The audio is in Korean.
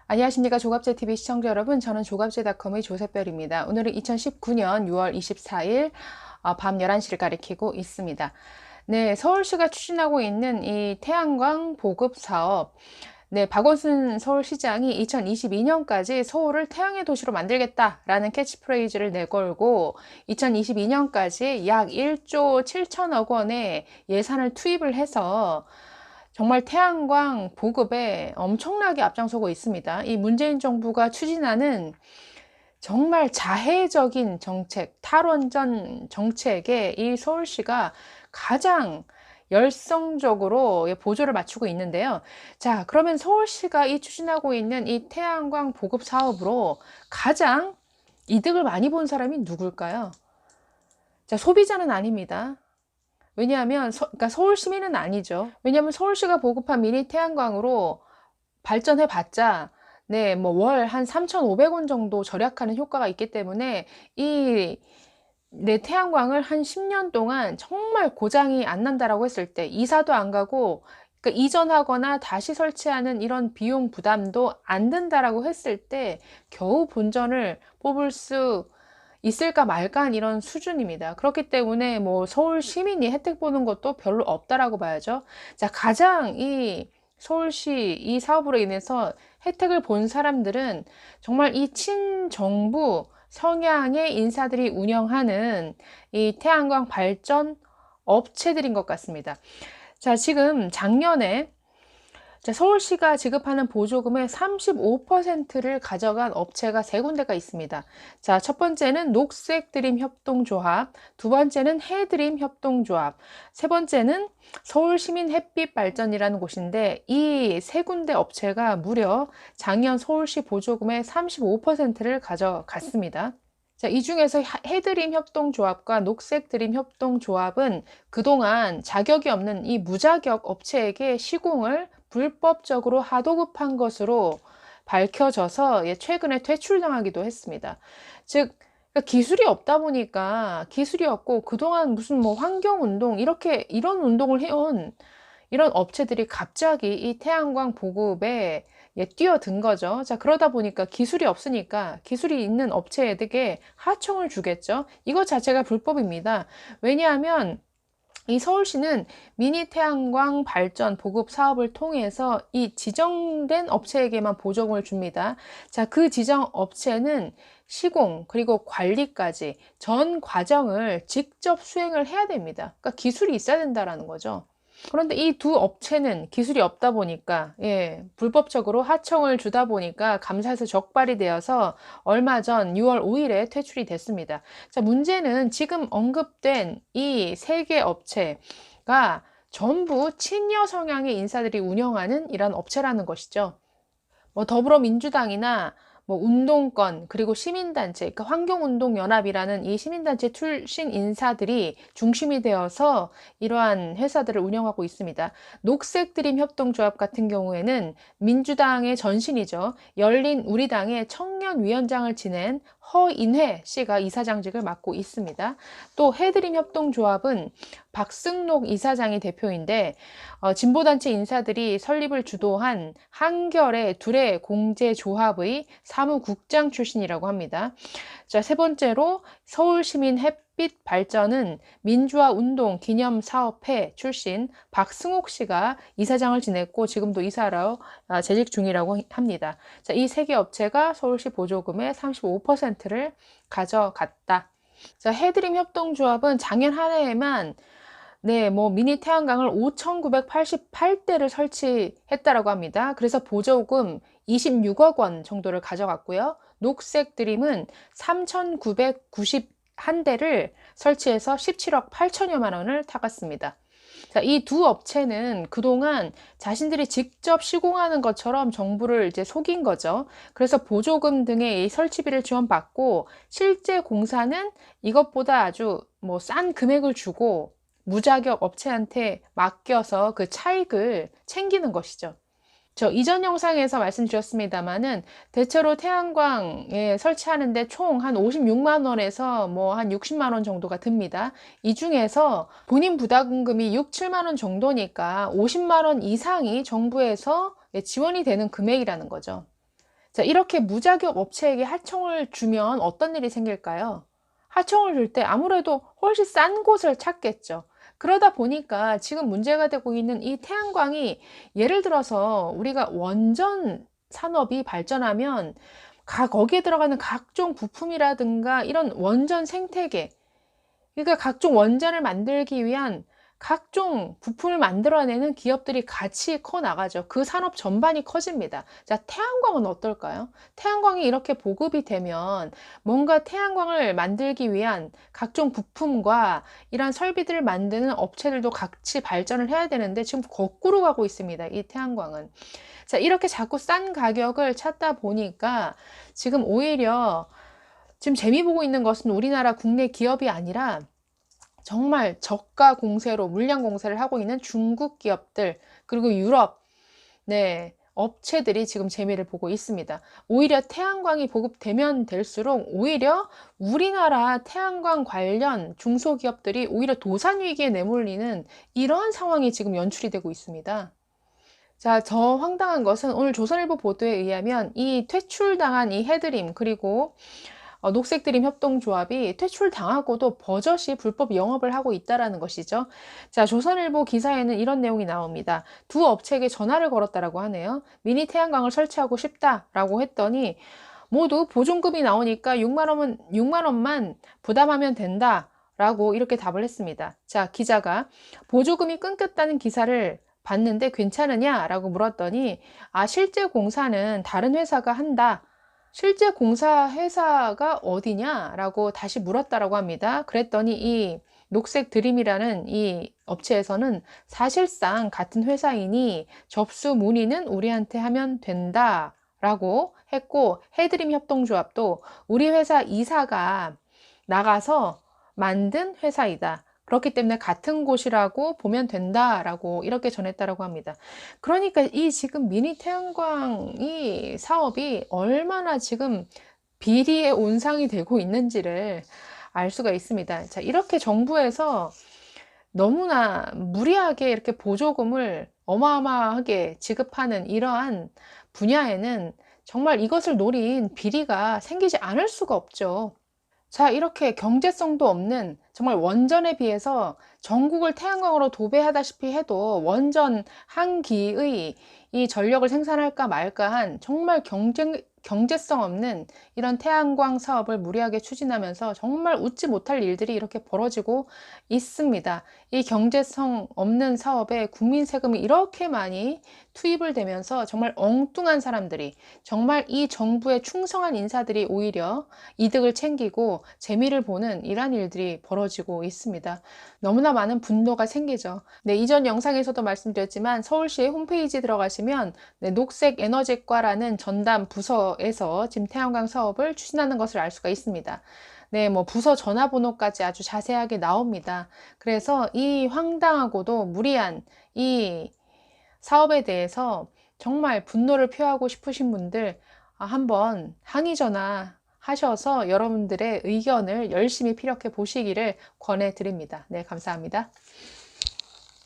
안녕하십니까. 조갑제TV 시청자 여러분, 저는 조갑제닷컴의 조셉별입니다. 오늘은 2019년 6월 24일 밤 11시를 가리키고 있습니다. 네, 서울시가 추진하고 있는 이 태양광 보급 사업, 네, 박원순 서울시장이 2022년까지 서울을 태양의 도시로 만들겠다라는 캐치프레이즈를 내걸고 2022년까지 약 1조 7천억 원의 예산을 투입을 해서 정말 태양광 보급에 엄청나게 앞장서고 있습니다. 이 문재인 정부가 추진하는 정말 자해적인 정책, 탈원전 정책에 이 서울시가 가장 열성적으로 보조를 맞추고 있는데요. 자, 그러면 서울시가 이 추진하고 있는 이 태양광 보급 사업으로 가장 이득을 많이 본 사람이 누굴까요? 자, 소비자는 아닙니다. 왜냐하면 그러니까 서울 시민은 아니죠. 왜냐하면 서울시가 보급한 미니 태양광으로 발전해 봤자 네, 뭐 월 한 3,500원 정도 절약하는 효과가 있기 때문에 이 내 태양광을 한 10년 동안 정말 고장이 안 난다라고 했을 때 이사도 안 가고 그러니까 이전하거나 다시 설치하는 이런 비용 부담도 안 든다라고 했을 때 겨우 본전을 뽑을 수 있을까 말까 이런 수준입니다. 그렇기 때문에 뭐 서울 시민이 혜택 보는 것도 별로 없다라고 봐야죠. 자, 가장 이 서울시 이 사업으로 인해서 혜택을 본 사람들은 정말 이 친정부 성향의 인사들이 운영하는 이 태양광 발전 업체들인 것 같습니다. 자, 지금 작년에 서울시가 지급하는 보조금의 35%를 가져간 업체가 세 군데가 있습니다. 자, 첫 번째는 녹색드림협동조합, 두 번째는 해드림협동조합, 세 번째는 서울시민햇빛발전이라는 곳인데 이 세 군데 업체가 무려 작년 서울시 보조금의 35%를 가져갔습니다. 자, 이 중에서 해드림협동조합과 녹색드림협동조합은 그동안 자격이 없는 이 무자격 업체에게 시공을 불법적으로 하도급한 것으로 밝혀져서 최근에 퇴출당하기도 했습니다. 즉, 그러니까 기술이 없다 보니까 기술이 없고 그동안 무슨 뭐 환경운동 이런 운동을 해온 이런 업체들이 갑자기 이 태양광 보급에 뛰어든 거죠. 자, 그러다 보니까 기술이 없으니까 기술이 있는 업체에게 하청을 주겠죠. 이것 자체가 불법입니다. 왜냐하면 이 서울시는 미니 태양광 발전 보급 사업을 통해서 이 지정된 업체에게만 보조금을 줍니다. 자, 그 지정 업체는 시공 그리고 관리까지 전 과정을 직접 수행을 해야 됩니다. 그러니까 기술이 있어야 된다라는 거죠. 그런데 이 두 업체는 기술이 없다 보니까 불법적으로 하청을 주다 보니까 감사에서 적발이 되어서 얼마 전 6월 5일에 퇴출이 됐습니다. 자, 문제는 지금 언급된 이 세 개 업체가 전부 친여 성향의 인사들이 운영하는 이런 업체라는 것이죠. 뭐 더불어민주당이나 뭐 운동권 그리고 시민단체, 그러니까 환경운동연합이라는 이 시민단체 출신 인사들이 중심이 되어서 이러한 회사들을 운영하고 있습니다. 녹색드림협동조합 같은 경우에는 민주당의 전신이죠. 열린 우리당의 청년위원장을 지낸 허인회 씨가 이사장직을 맡고 있습니다. 또 해드림협동조합은 박승록 이사장이 대표인데 진보단체 인사들이 설립을 주도한 한결의 둘의 공제조합의 사무국장 출신이라고 합니다. 자, 세 번째로 서울시민 햇빛 발전은 민주화운동 기념사업회 출신 박승옥 씨가 이사장을 지냈고 지금도 이사로 재직 중이라고 합니다. 자, 이 세 개 업체가 서울시 보조금의 35%를 가져갔다. 자, 해드림 협동조합은 작년 한 해에만 뭐 미니 태양광을 5,988대를 설치했다라고 합니다. 그래서 보조금 26억 원 정도를 가져갔고요. 녹색 드림은 3,991대를 설치해서 17억 8천여만 원을 타갔습니다. 자, 이 두 업체는 그동안 자신들이 직접 시공하는 것처럼 정부를 속인 거죠. 그래서 보조금 등의 설치비를 지원받고 실제 공사는 이것보다 아주 싼 금액을 주고 무자격 업체한테 맡겨서 그 차익을 챙기는 것이죠. 저 이전 영상에서 말씀드렸습니다만은 대체로 태양광에 설치하는데 총 한 56만 원에서 한 60만 원 정도가 듭니다. 이 중에서 본인 부담금이 6, 7만 원 정도니까 50만 원 이상이 정부에서 지원이 되는 금액이라는 거죠. 자, 이렇게 무자격 업체에게 하청을 주면 어떤 일이 생길까요? 하청을 줄 때 아무래도 훨씬 싼 곳을 찾겠죠. 그러다 보니까 지금 문제가 되고 있는 이 태양광이, 예를 들어서 우리가 원전 산업이 발전하면 거기에 들어가는 각종 부품이라든가 이런 원전 생태계, 그러니까 각종 원전을 만들기 위한 각종 부품을 만들어내는 기업들이 같이 커 나가죠. 그 산업 전반이 커집니다. 자, 태양광은 어떨까요? 태양광이 이렇게 보급이 되면 뭔가 태양광을 만들기 위한 각종 부품과 이런 설비들을 만드는 업체들도 같이 발전을 해야 되는데 지금 거꾸로 가고 있습니다. 이 태양광은. 자, 이렇게 자꾸 싼 가격을 찾다 보니까 지금 오히려 지금 재미 보고 있는 것은 우리나라 국내 기업이 아니라 정말 저가 공세로 물량 공세를 하고 있는 중국 기업들, 그리고 유럽, 네, 업체들이 지금 재미를 보고 있습니다. 오히려 태양광이 보급되면 될수록 오히려 우리나라 태양광 관련 중소기업들이 오히려 도산 위기에 내몰리는 이러한 상황이 지금 연출이 되고 있습니다. 자, 저 황당한 것은 오늘 조선일보 보도에 의하면 이 퇴출당한 이 해드림, 그리고 녹색드림 협동조합이 퇴출당하고도 버젓이 불법 영업을 하고 있다는 것이죠. 자, 조선일보 기사에는 이런 내용이 나옵니다. 두 업체에게 전화를 걸었다라고 하네요. 미니 태양광을 설치하고 싶다라고 했더니 모두 보존금이 나오니까 6만 원만 부담하면 된다 라고 이렇게 답을 했습니다. 자, 기자가 보조금이 끊겼다는 기사를 봤는데 괜찮으냐? 라고 물었더니, 실제 공사는 다른 회사가 한다. 실제 공사 회사가 어디냐? 라고 다시 물었다라고 합니다. 그랬더니 이 녹색 드림이라는 이 업체에서는 사실상 같은 회사이니 접수 문의는 우리한테 하면 된다 라고 했고, 해드림 협동조합도 우리 회사 이사가 나가서 만든 회사이다. 그렇기 때문에 같은 곳이라고 보면 된다라고 이렇게 전했다라고 합니다. 그러니까 이 지금 미니 태양광이 사업이 얼마나 지금 비리의 온상이 되고 있는지를 알 수가 있습니다. 자, 이렇게 정부에서 너무나 무리하게 이렇게 보조금을 어마어마하게 지급하는 이러한 분야에는 정말 이것을 노린 비리가 생기지 않을 수가 없죠. 자, 이렇게 경제성도 없는, 정말 원전에 비해서 전국을 태양광으로 도배하다시피 해도 원전 한 기의 이 전력을 생산할까 말까한 정말 경제성 없는 이런 태양광 사업을 무리하게 추진하면서 정말 웃지 못할 일들이 이렇게 벌어지고 있습니다. 이 경제성 없는 사업에 국민 세금이 이렇게 많이 투입을 되면서 정말 엉뚱한 사람들이, 정말 이 정부에 충성한 인사들이 오히려 이득을 챙기고 재미를 보는 이러한 일들이 벌어지고 있습니다. 너무나 많은 분노가 생기죠. 네, 이전 영상에서도 말씀드렸지만 서울시 홈페이지 들어가시면 녹색 에너지과라는 전담 부서에서 지금 태양광 사업을 추진하는 것을 알 수가 있습니다. 네, 뭐 부서 전화번호까지 아주 자세하게 나옵니다. 그래서 이 황당하고도 무리한 이 사업에 대해서 정말 분노를 표하고 싶으신 분들 한번 항의 전화 하셔서 여러분들의 의견을 열심히 피력해 보시기를 권해드립니다. 네, 감사합니다.